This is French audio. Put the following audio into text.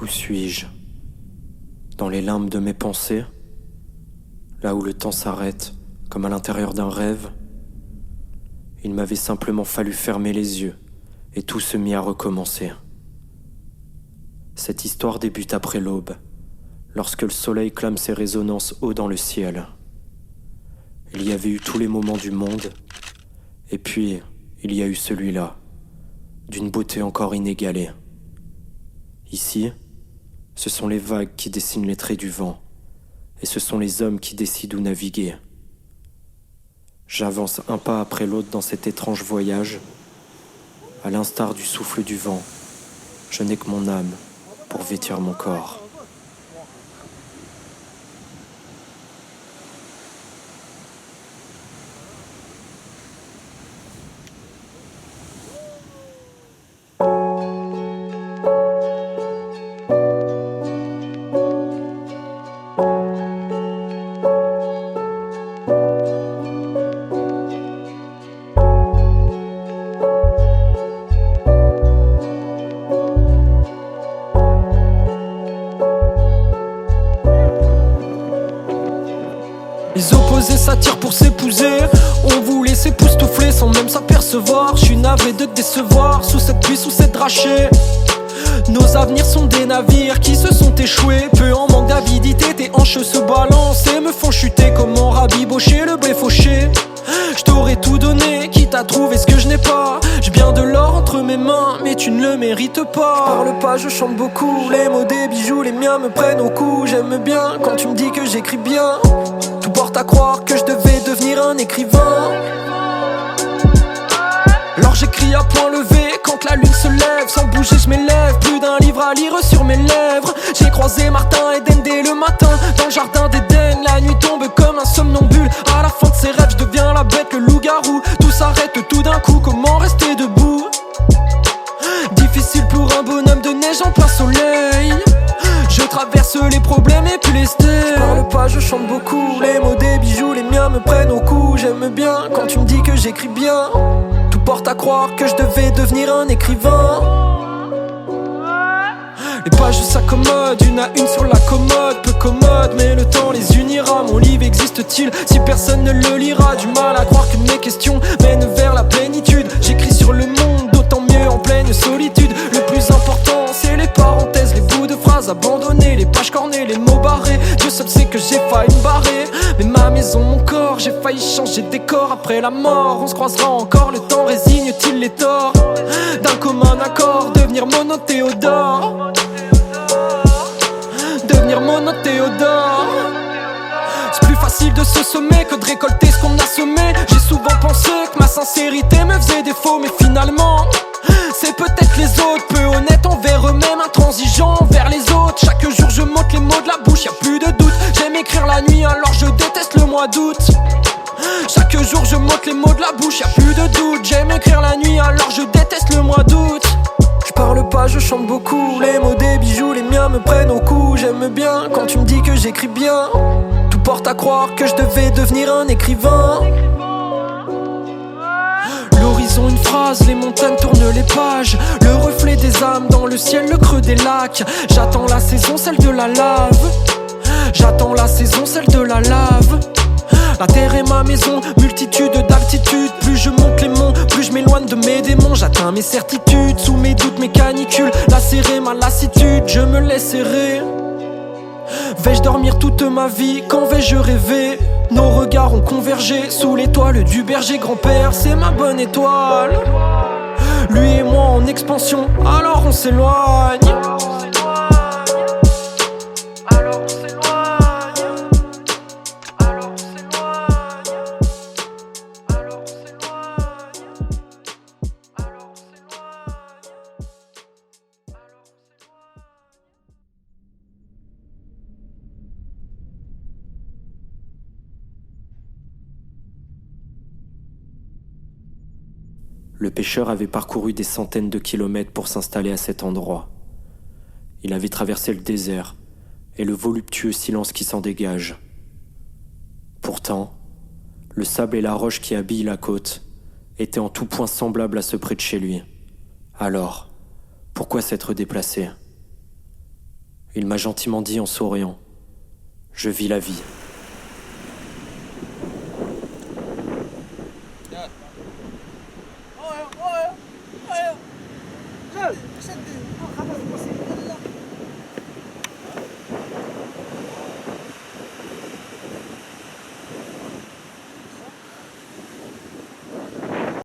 Où suis-je? Dans les limbes de mes pensées? Là où le temps s'arrête, comme à l'intérieur d'un rêve? Il m'avait simplement fallu fermer les yeux, et tout se mit à recommencer. Cette histoire débute après l'aube, lorsque le soleil clame ses résonances haut dans le ciel. Il y avait eu tous les moments du monde, et puis il y a eu celui-là, d'une beauté encore inégalée. Ici, ce sont les vagues qui dessinent les traits du vent, et ce sont les hommes qui décident où naviguer. J'avance un pas après l'autre dans cet étrange voyage. À l'instar du souffle du vent, je n'ai que mon âme pour vêtir mon corps. Les opposés s'attirent pour s'épouser. On voulait s'époustoufler sans même s'apercevoir. Je suis navré de te décevoir sous cette pluie, sous cette drachée. Nos avenirs sont des navires qui se sont échoués. Peu en manque d'avidité, tes hanches se balancent et me font chuter. Comment rabibocher le blé fauché? Je t'aurais tout donné, quitte à trouver ce que je n'ai pas. J'ai bien de l'or entre mes mains, mais tu ne le mérites pas. Je parle pas, je chante beaucoup. Les mots des bijoux, les miens me prennent au cou. J'aime bien quand tu me dis que j'écris bien. Tout porte à croire que je devais devenir un écrivain. Alors j'écris à point levé quand la lune se lève. Sans bouger je m'élève, plus d'un livre à lire sur mes lèvres. J'ai croisé Martin Eden dès le matin dans le jardin d'Éden. La nuit tombe comme un somnambule. À la fin de ses rêves je deviens la bête, le loup-garou. Tout s'arrête tout d'un coup, comment rester debout? Difficile pour un bonhomme de neige en plein soleil. Je traverse les problèmes et puis les stèles. Je parle pas, je chante beaucoup. Les mots des bijoux, les miens me prennent au cou. J'aime bien quand tu me dis que j'écris bien. Tout porte à croire que je devais devenir un écrivain. Les pages s'accommodent, une à une sur la commode. Peu commode, mais le temps les unira. Mon livre existe-t-il si personne ne le lira? Du mal à croire que mes questions mènent vers la plénitude. J'écris sur le monde, d'autant mieux en pleine solitude. Le plus important c'est les parenthèses, les bouts de phrases abandonnés, les pages cornées, les mots barrés. Dieu seul sait que j'ai failli me barrer. Mais ma maison, mon corps, j'ai failli changer de décor. Après la mort, on se croisera encore. Le temps résigne-t-il les torts? D'un commun accord, devenir monothéodore. Devenir monothéodore. C'est plus facile de se sommer que de récolter ce qu'on a semé. J'ai souvent pensé que ma sincérité me faisait défaut, mais finalement c'est peut-être les autres, peu honnêtes envers eux-mêmes, intransigeants envers les autres. Chaque jour je monte les mots de la bouche, y'a plus de doute. J'aime écrire la nuit alors je déteste le mois d'août. Chaque jour je monte les mots de la bouche, y'a plus de doute. J'aime écrire la nuit alors je déteste le mois d'août. Je parle pas, je chante beaucoup. Les mots des bijoux, les miens me prennent au cou. J'aime bien quand tu me dis que j'écris bien. Tout porte à croire que je devais devenir un écrivain. L'horizon une phrase, les montagnes tournent les pages. Le reflet des âmes dans le ciel, le creux des lacs. J'attends la saison, celle de la lave. J'attends la saison, celle de la lave. La terre est ma maison, multitude d'altitudes. Plus je monte les monts, plus je m'éloigne de mes démons. J'atteins mes certitudes, sous mes doutes, mes canicules. Lacérer ma lassitude, je me laisse errer. Vais-je dormir toute ma vie, quand vais-je rêver? Nos regards ont convergé sous l'étoile du berger. Grand-père, c'est ma bonne étoile. Lui et moi en expansion, alors on s'éloigne. Le pêcheur avait parcouru des centaines de kilomètres pour s'installer à cet endroit. Il avait traversé le désert et le voluptueux silence qui s'en dégage. Pourtant, le sable et la roche qui habillent la côte étaient en tout point semblables à ceux près de chez lui. Alors, pourquoi s'être déplacé? Il m'a gentiment dit en souriant. Je vis la vie. Ja. Oh ja.